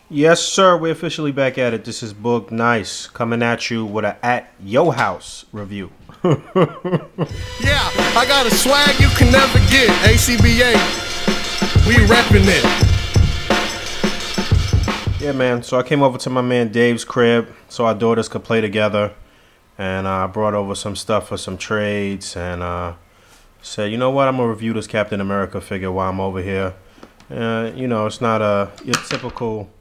Yes, sir. We're officially back at it. This is Book Nice coming at you with a At Yo House review. Yeah, I got a swag you can never get. A.C.B.A. We reppin' it. Yeah, man. So I came over to my man Dave's crib so our daughters could play together. And I brought over some stuff for some trades. And said, you know what? I'm going to review this Captain America figure while I'm over here. You know, it's not your typical...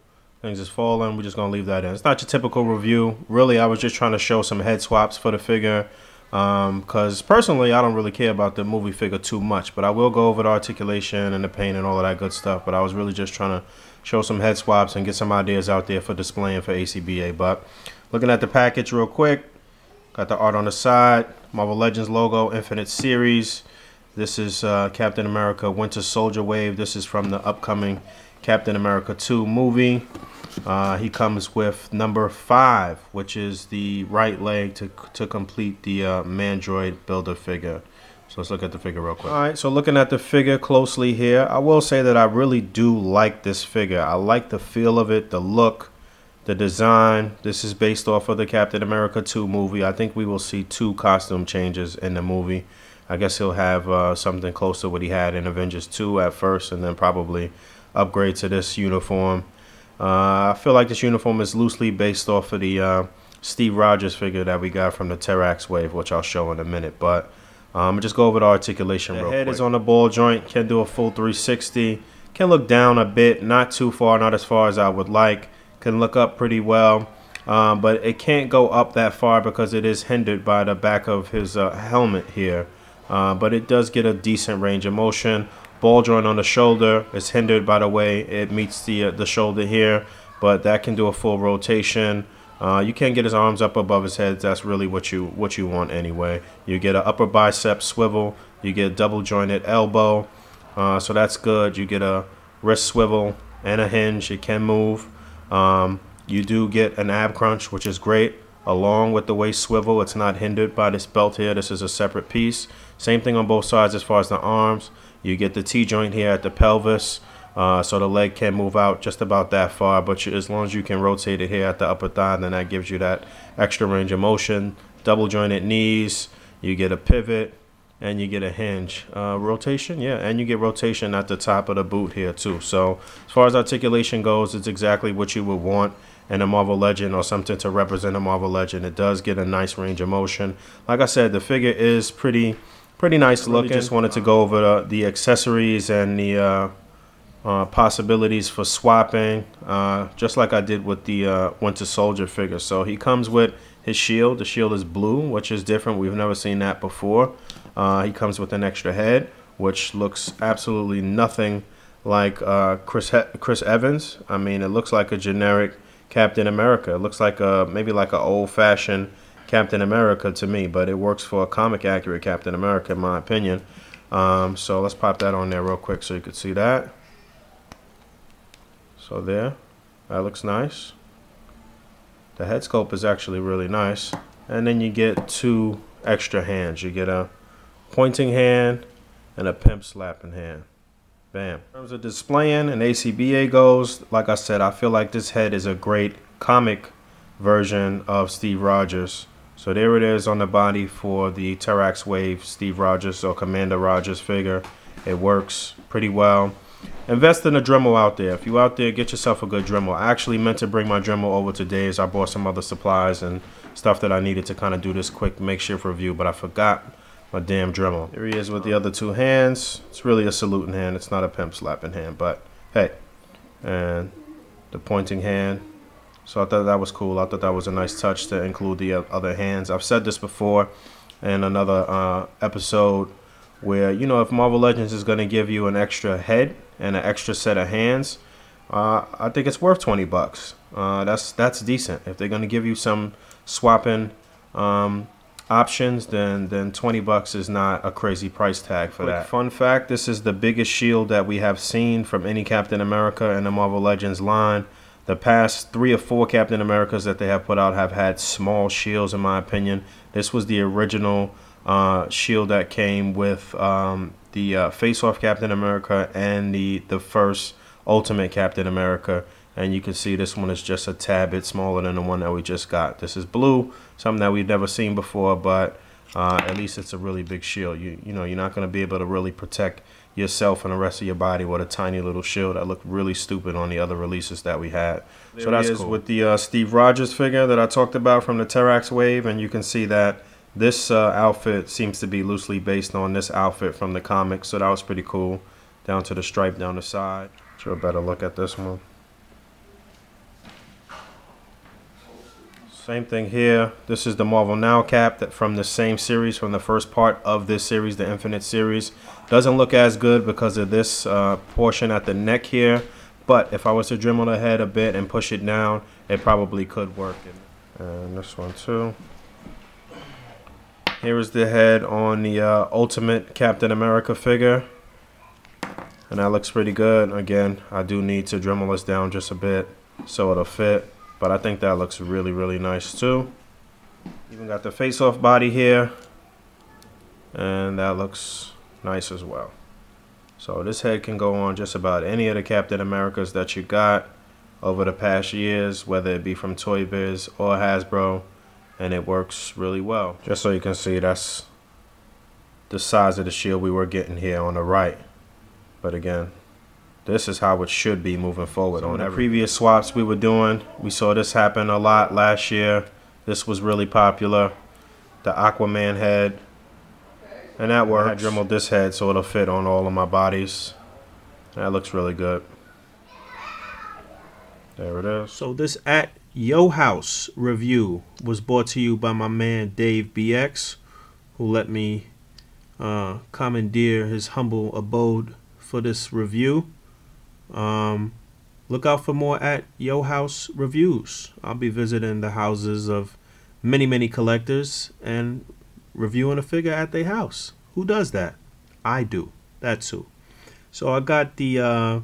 Things is falling. We're just going to leave that in. It's not your typical review. Really, I was just trying to show some head swaps for the figure. Because personally, I don't really care about the movie figure too much. But I will go over the articulation and the paint and all of that good stuff. But I was really just trying to show some head swaps and get some ideas out there for displaying for A.C.B.A. But looking at the package real quick. Got the art on the side. Marvel Legends logo. Infinite Series. This is Captain America Winter Soldier Wave. This is from the upcoming Captain America 2 movie. He comes with number 5, which is the right leg to complete the Mandroid builder figure. So let's look at the figure real quick. Alright, so looking at the figure closely here, I will say that I really do like this figure. I like the feel of it, the look, the design. This is based off of the Captain America 2 movie. I think we will see 2 costume changes in the movie. I guess he'll have something close to what he had in Avengers 2 at first, and then probably upgrade to this uniform. I feel like this uniform is loosely based off of the Steve Rogers figure that we got from the Terrax wave, which I'll show in a minute. But just go over the articulation real quick. The head is on the ball joint, can do a full 360, can look down a bit, not too far, not as far as I would like, can look up pretty well, but it can't go up that far because it is hindered by the back of his helmet here. But it does get a decent range of motion. Ball joint on the shoulder is hindered by the way it meets the shoulder here, but that can do a full rotation. You can't get his arms up above his head. That's really what you want anyway. You get an upper bicep swivel. You get a double jointed elbow, so that's good. You get a wrist swivel and a hinge. It can move. You do get an ab crunch, which is great. Along with the waist swivel, it's not hindered by this belt here. This is a separate piece. Same thing on both sides as far as the arms. You get the T-joint here at the pelvis, so the leg can move out just about that far, but as long as you can rotate it here at the upper thigh, then that gives you that extra range of motion. Double jointed knees, you get a pivot, and you get a hinge. Rotation, yeah, and you get rotation at the top of the boot here too. So as far as articulation goes, it's exactly what you would want in a Marvel Legend or something to represent a Marvel Legend. It does get a nice range of motion. Like I said, the figure is pretty nice looking. Just wanted to go over the accessories and the possibilities for swapping, just like I did with the Winter Soldier figure. So he comes with his shield. The shield is blue, which is different. We've never seen that before. He comes with an extra head, which looks absolutely nothing like Chris Evans. I mean, it looks like a generic Captain America. It looks like maybe like an old-fashioned Captain America to me, but it works for a comic accurate Captain America in my opinion. So let's pop that on there real quick so you can see that. So there, that looks nice. The head sculpt is actually really nice, and then you get 2 extra hands. You get a pointing hand and a pimp slapping hand. Bam. In terms of displaying and A.C.B.A. goes, like I said, I feel like this head is a great comic version of Steve Rogers. So there it is on the body for the Terrax Wave Steve Rogers or Commander Rogers figure. It works pretty well. Invest in a Dremel out there. If you out there, get yourself a good Dremel. I actually meant to bring my Dremel over today as I bought some other supplies and stuff that I needed to kind of do this quick makeshift review, but I forgot my damn Dremel. Here he is with the other 2 hands. It's really a saluting hand. It's not a pimp slapping hand, but hey. And the pointing hand. So I thought that was cool. I thought that was a nice touch to include the other hands. I've said this before in another episode where, you know, if Marvel Legends is going to give you an extra head and an extra set of hands, I think it's worth 20 bucks. That's decent. If they're going to give you some swapping options, then 20 bucks is not a crazy price tag for that. Fun fact, this is the biggest shield that we have seen from any Captain America in the Marvel Legends line. The past 3 or 4 Captain Americas that they have put out have had small shields, in my opinion. This was the original shield that came with the face-off Captain America and the first Ultimate Captain America. And you can see this one is just a tad bit smaller than the one that we just got. This is blue, something that we've never seen before, but at least it's a really big shield. You know, you're not going to be able to really protect yourself and the rest of your body with a tiny little shield that looked really stupid on the other releases that we had. So that's cool. With the Steve Rogers figure that I talked about from the Terrax wave, and you can see that this outfit seems to be loosely based on this outfit from the comics, so that was pretty cool. Down to the stripe down the side. Show a better look at this one. Same thing here. This is the Marvel Now cap that from the same series, from the first part of this series, the Infinite series. Doesn't look as good because of this portion at the neck here, but if I was to Dremel the head a bit and push it down, it probably could work. And this one too. Here is the head on the Ultimate Captain America figure, and that looks pretty good. Again, I do need to Dremel this down just a bit so it'll fit. But I think that looks really, really nice too. Even got the face-off body here. And that looks nice as well. So this head can go on just about any of the Captain Americas that you got over the past years, whether it be from Toy Biz or Hasbro. And it works really well. Just so you can see, that's the size of the shield we were getting here on the right. But again, this is how it should be moving forward. So on the previous swaps we were doing, we saw this happen a lot last year. This was really popular. The Aquaman head. And that worked. I Dremeled this head so it'll fit on all of my bodies. That looks really good. There it is. So this At Yo House review was brought to you by my man Dave BX, who let me commandeer his humble abode for this review. Look out for more At Yo House reviews. I'll be visiting the houses of many collectors and reviewing a figure at their house. Who does that? I do. That's who. So I got the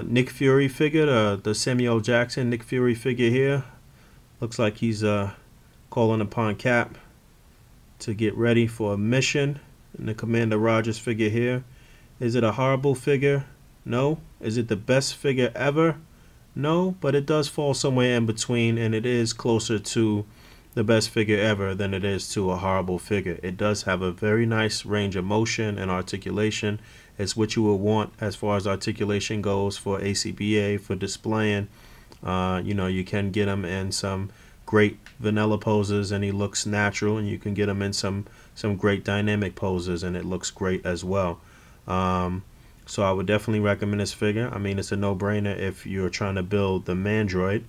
Nick Fury figure, the Samuel Jackson Nick Fury figure here. Looks like he's calling upon Cap to get ready for a mission. And the Commander Rogers figure here. Is it a horrible figure? No. Is it the best figure ever? No, but it does fall somewhere in between, and it is closer to the best figure ever than it is to a horrible figure. It does have a very nice range of motion and articulation. It's what you would want as far as articulation goes for A.C.B.A. for displaying. You know, you can get him in some great vanilla poses and he looks natural, and you can get him in some great dynamic poses and it looks great as well. So I would definitely recommend this figure. I mean, it's a no-brainer if you're trying to build the Mandroid.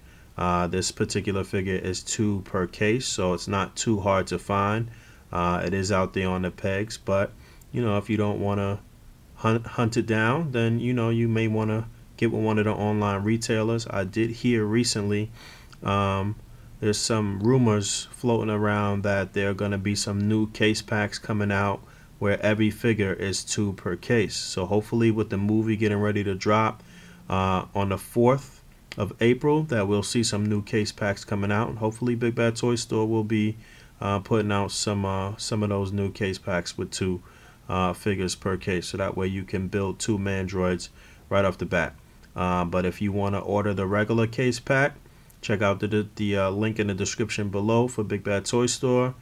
This particular figure is 2 per case, so it's not too hard to find. It is out there on the pegs, but you know, if you don't want to hunt it down, then you know, you may want to get with one of the online retailers. I did hear recently there's some rumors floating around that there are going to be some new case packs coming out where every figure is 2 per case. So hopefully with the movie getting ready to drop on the 4th of April, that we'll see some new case packs coming out. Hopefully Big Bad Toy Store will be putting out some of those new case packs with 2 figures per case, so that way you can build 2 Mandroids right off the bat. But if you want to order the regular case pack, check out the link in the description below for Big Bad Toy Store.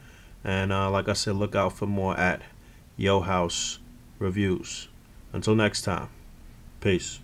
And like I said, look out for more At Yo House reviews. Until next time, peace.